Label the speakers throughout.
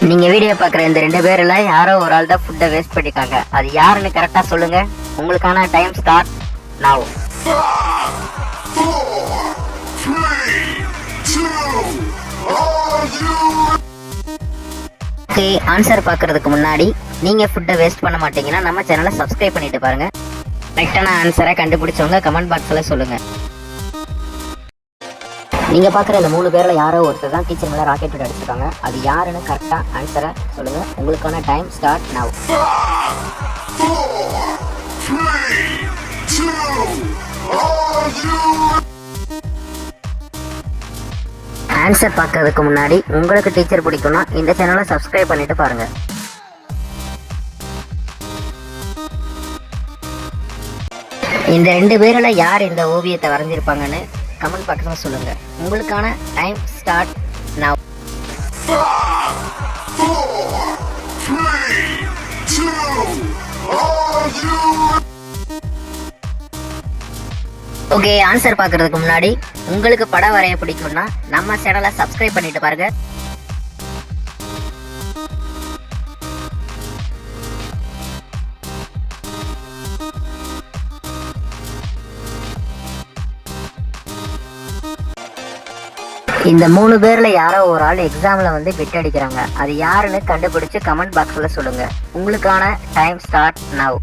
Speaker 1: நீங்க வீடியோ பாக்குற இந்த 2 பேர்ல யாரோ ஒரு ஆள் தான் ஃபுட்டை வேஸ்ட் பண்ணிருக்காங்க. அது யாருன்னு கரெக்டா சொல்லுங்க. உங்களுக்கான டைம் ஸ்டார்ட் நவ. ஓகே, ஆன்சர் பாக்குறதுக்கு முன்னாடி நீங்க ஃபுட்டை வேஸ்ட் பண்ண மாட்டீங்கன்னா நம்ம சேனலை சப்ஸ்கிரைப் பண்ணிட்டு பாருங்க. கரெக்டான ஆன்சரை கண்டுபிடிச்சவங்க கமெண்ட் பாக்ஸ்ல சொல்லுங்க. நீங்க பாக்குற இந்த 3 பேர்ல யாரோ ஒருத்தர் தான் டீச்சர் மேல ராக்கெட் விட்டு அடிச்சிருக்காங்க. அது யாருன்னு கரெக்டா ஆன்சரை சொல்லுங்க. உங்களுக்கான டைம் ஸ்டார்ட் நவ. ஆன்சர் பார்க்கறதுக்கு முன்னாடி உங்களுக்கு டீச்சர் பிடிக்கும்னா இந்த சேனலை சப்ஸ்கிரைப் பண்ணிட்டு பாருங்க. இந்த 2 பேர்ல யார் இந்த ஓவியத்தை வரைஞ்சிருப்பாங்கன்னு கமெண்ட் பாக்ஸ்ல சொல்லுங்க. உங்களுக்கான டைம் ஸ்டார்ட் நவ. ஓகே, ஆன்சர் பார்க்கறதுக்கு முன்னாடி உங்களுக்கு படம் வரைய பிடிக்கும்னா நம்ம சேனலை சப்ஸ்கிரைப் பண்ணிட்டு பாருங்க. இந்த 3 பேர்ல யாரோ ஒரு ஆள் எக்ஸாம்ல வந்து பிட் அடிக்கிறாங்க. அது யாருன்னு கண்டுபிடிச்சு கமெண்ட் பாக்ஸ்ல சொல்லுங்க. உங்களுக்கான டைம் ஸ்டார்ட் நவ.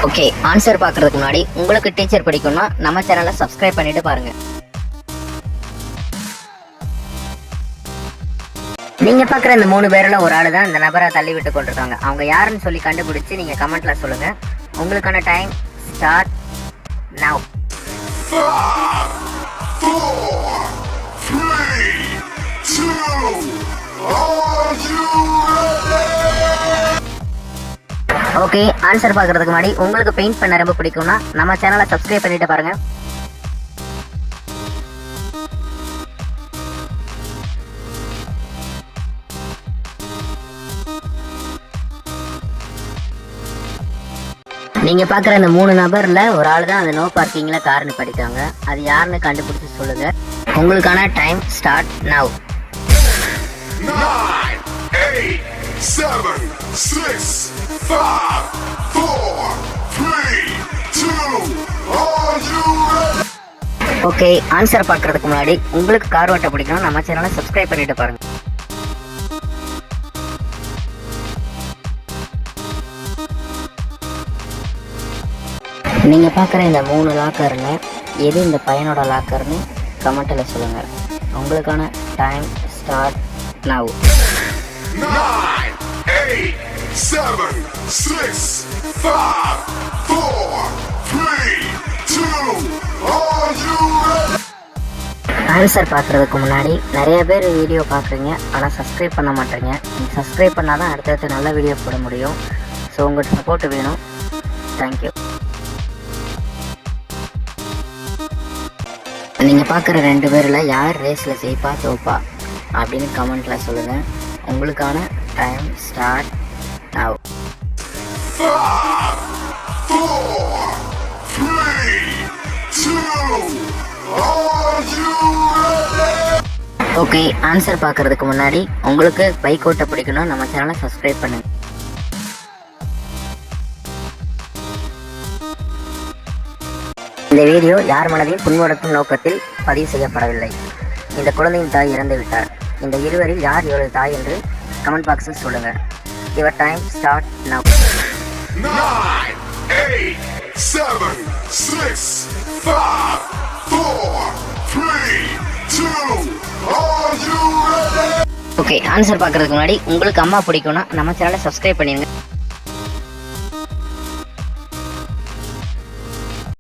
Speaker 1: ஓகே, ஆன்சர் பார்க்கறதுக்கு முன்னாடி உங்களுக்கு டீச்சர் பிடிக்கும்னா நம்ம சேனலை சப்ஸ்கிரைப் பண்ணிட்டு பாருங்க. நீங்க பாக்குற இந்த 3 பேர்ல ஒரு ஆளு தான் இந்த நபரை தள்ளி விட்டு கொண்டிருக்காங்க. அவங்க யாருன்னு சொல்லி கண்டுபிடிச்சு நீங்க கமெண்ட்ல சொல்லுங்க. உங்களுக்கான டைம் ஸ்டார்ட் நவ. ஓகே, ஆன்சர் பார்க்கறதுக்கு முன்னாடி உங்களுக்கு பெயிண்ட் பண்ண ரொம்ப பிடிக்கும்னா நம்ம சேனலை சப்ஸ்கிரைப் பண்ணிட்டு பாருங்க. நீங்க பாக்குற இந்த 3 நபர்ல ஒரு ஆள் தான் அந்த நோ பார்க்கிங்ல கார் நிப்பாட்டிட்டாங்க. அது யாருன்னு கண்டுபிடிச்சு சொல்லுங்க. உங்களுக்கான டைம் ஸ்டார்ட் நவ.
Speaker 2: 9, 8, 7, 6, 5, 4, 3, 2, are you ready?
Speaker 1: Okay, answer பார்க்கறதுக்கு முன்னாடி உங்களுக்கு கார் ஓட்ட பிடிக்கும் நம்ம சேனலை சப்ஸ்கிரைப் பண்ணிட்டு பாருங்க. நீங்க பாக்குற இந்த 3 லாக்கர்ல எது இந்த பையனோட லாக்கர்னு கமெண்ட்ல சொல்லுங்க. உங்களுக்கான டைம் ஸ்டார்ட் நவ.
Speaker 2: 9, 8, 7, 6, 5, 4, 3, 2, are you ready?
Speaker 1: ஆன்சர் பார்க்கறதுக்கு முன்னாடி நிறைய பேர் வீடியோ பார்க்குறீங்க, ஆனால் சப்ஸ்கிரைப் பண்ண மாட்டேங்க. நீங்கள் சப்ஸ்கிரைப் பண்ணால் தான் அடுத்தடுத்து நல்ல வீடியோ போட முடியும். ஸோ உங்கள் சப்போர்ட் வேணும். தேங்க்யூ. நீங்கள் பார்க்குற 2 பேரில் யார் ரேஸில் ஜெயிப்பா தோப்பா அப்படின்னு கமெண்ட்டில் சொல்லுங்கள். உங்களுக்கான டைம் ஸ்டார்ட் நவ.
Speaker 2: 5, 4, 3, 2, are you ready?
Speaker 1: Okay, answer பார்க்கறதுக்கு முன்னாடி உங்களுக்கு பைக் ஓட்ட பிடிக்கும்னா நம்ம சேனலை சப்ஸ்கிரைப் பண்ணுங்க. இந்த வீடியோ யார் மனதையும் புண்படுத்தும் நோக்கத்தில் பதிவு செய்யப்படவில்லை. இந்த குழந்தையின் தாய் இறந்து விட்டார். இந்த இருவரில் யார் இவரது தாய் என்று கமெண்ட் பாக்ஸில் சொல்லுங்க. யுவர் டைம் ஸ்டார்ட் நவ.
Speaker 2: 9, 8, 7, 6, 5, 4, 3, 2, are you ready?
Speaker 1: Okay, answer பார்க்கறதுக்கு முன்னாடி உங்களுக்கு அம்மா பிடிக்கும்னா நம்ம சேனலை சப்ஸ்கிரைப் பண்ணிடுங்க.